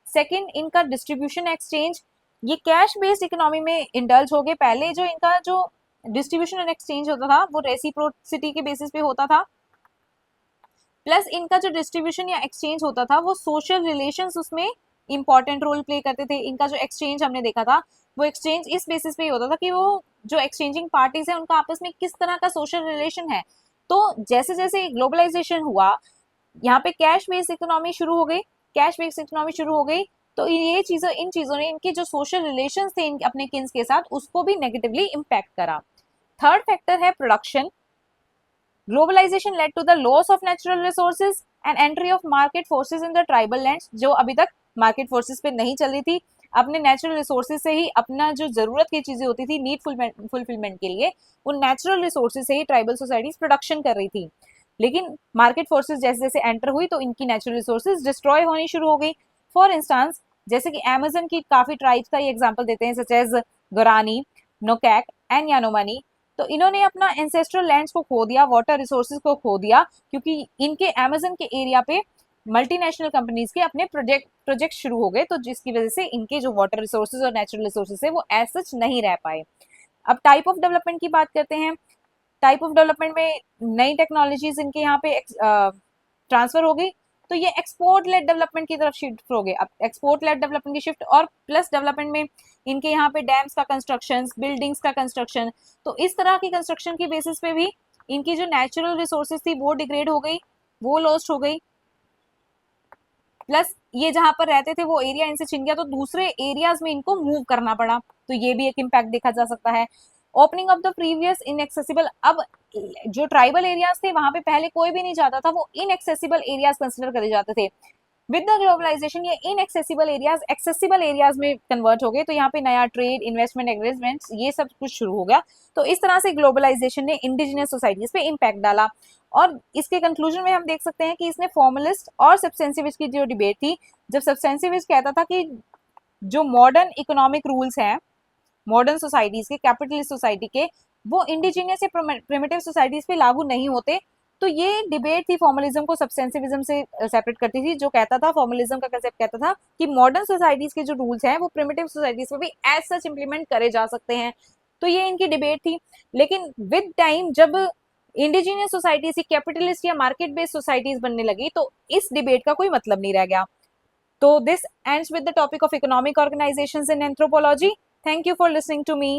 सेकेंड, इनका डिस्ट्रीब्यूशन एक्सचेंज, ये कैश बेस्ड इकोनॉमी में इंडल्ज हो गए। पहले जो इनका जो डिस्ट्रीब्यूशन एंड एक्सचेंज होता था वो रेसिप्रोसिटी के बेसिस पे होता था, प्लस इनका जो डिस्ट्रीब्यूशन या एक्सचेंज होता था वो सोशल रिलेशंस उसमें इंपॉर्टेंट रोल प्ले करते थे। इनका जो एक्सचेंज हमने देखा था वो एक्सचेंज इस बेसिस पे ही होता था कि वो जो एक्सचेंजिंग पार्टीज है उनका आपस में किस तरह का सोशल रिलेशन है। तो जैसे जैसे ग्लोबलाइजेशन हुआ, यहाँ पे कैश बेस्ड इकोनॉमी शुरू हो गई, तो ये चीजों, इन चीजों ने इनके जो सोशल रिलेशंस थे अपने किन्स के साथ, उसको भी नेगेटिवली इम्पैक्ट करा। थर्ड फैक्टर है production. Globalization led to the loss of natural resources and entry of market forces in the tribal lands. जो अभी तक मार्केट फोर्सेज पे नहीं चल रही थी, अपने नेचुरल रिसोर्सेज से ही अपना जो जरूरत की चीजें होती थी नीड फुलफिलमेंट के लिए, उन नेचुरल रिसोर्सेज से ही ट्राइबल सोसाइटीज प्रोडक्शन कर रही थी। लेकिन मार्केट फोर्सेज जैसे जैसे एंटर हुई तो इनकी नेचुरल रिसोर्सेज डिस्ट्रॉय होनी शुरू हो गई। फॉर इंस्टांस, जैसे कि अमेजन की काफी ट्राइब्स का ये एग्जाम्पल देते हैं, सच एज गोरानी, नोकैक एंड यानोमानी। तो इन्होंने अपना एंसेस्ट्रल लैंड्स को खो दिया, वाटर रिसोर्सेज को खो दिया, क्योंकि इनके अमेजन के एरिया पे मल्टीनेशनल कंपनीज के अपने प्रोजेक्ट शुरू हो गए, तो जिसकी वजह से इनके जो वाटर रिसोर्सेज और नेचुरल रिसोर्सेज है वो एज सच नहीं रह पाए। अब टाइप ऑफ डेवलपमेंट की बात करते हैं। टाइप ऑफ डेवलपमेंट में नई टेक्नोलॉजीज इनके यहाँ पे ट्रांसफर हो गई, तो ये एक्सपोर्ट लेड डेवलपमेंट की तरफ शिफ्ट हो गए। अब एक्सपोर्ट लेड डेवलपमेंट की शिफ्ट और प्लस डेवलपमेंट में इनके यहाँ पे डैम्स का कंस्ट्रक्शन, बिल्डिंग्स का कंस्ट्रक्शन, तो इस तरह की कंस्ट्रक्शन की बेसिस पे भी इनकी जो नेचुरल रिसोर्सेज थी वो डिग्रेड हो गई, वो लॉस्ट हो गई। प्लस ये जहां पर रहते थे वो एरिया इनसे छिन गया, तो दूसरे एरियाज में इनको मूव करना पड़ा, तो ये भी एक इम्पैक्ट देखा जा सकता है। Opening of the previous inaccessible, अब जो ट्राइबल एरियाज थे वहां पे पहले कोई भी नहीं जाता था, वो इनएक्सेसिबल एरियाज कंसिडर करे जाते थे। विद द ग्लोबलाइजेशन ये इनएक्सेसिबल एरियाज एक्सेसिबल एरियाज में कन्वर्ट हो गए, तो यहाँ पे नया ट्रेड, इन्वेस्टमेंट, एग्रीमेंट्स, ये सब कुछ शुरू हो गया। तो इस तरह से ग्लोबलाइजेशन ने इंडिजिनियस सोसाइटीज पे इम्पैक्ट डाला। और इसके कंक्लूजन में हम देख सकते हैं कि इसने फॉर्मलिस्ट और सब्सटेंसिविस्ट की जो डिबेट थी, जब सब्सटेंसिविस्ट कहता था कि जो मॉडर्न इकोनॉमिक रूल्स हैं मॉडर्न सोसाइटीज के, कैपिटलिस्ट सोसाइटी के, वो इंडिजिनियस या प्रिमिटिव सोसाइटीज पे लागू नहीं होते, तो ये डिबेट थी फॉर्मलिज्म को सब्सटेंसिविज्म से सेपरेट करती थी। जो कहता था, फॉर्मलिज्म का कंसेप्ट कहता था कि मॉडर्न सोसाइटीज के जो रूल्स हैं वो प्रिमिटिव सोसाइटीज में भी एज सच इंप्लीमेंट करे जा सकते हैं, तो ये इनकी डिबेट थी। लेकिन विद टाइम जब इंडिजिनियस सोसाइटीज की कैपिटलिस्ट या मार्केट बेस्ड सोसाइटीज बनने लगी, तो इस डिबेट का कोई मतलब नहीं रह गया। तो this ends with the topic of economic organizations in anthropology. Thank you for listening to me.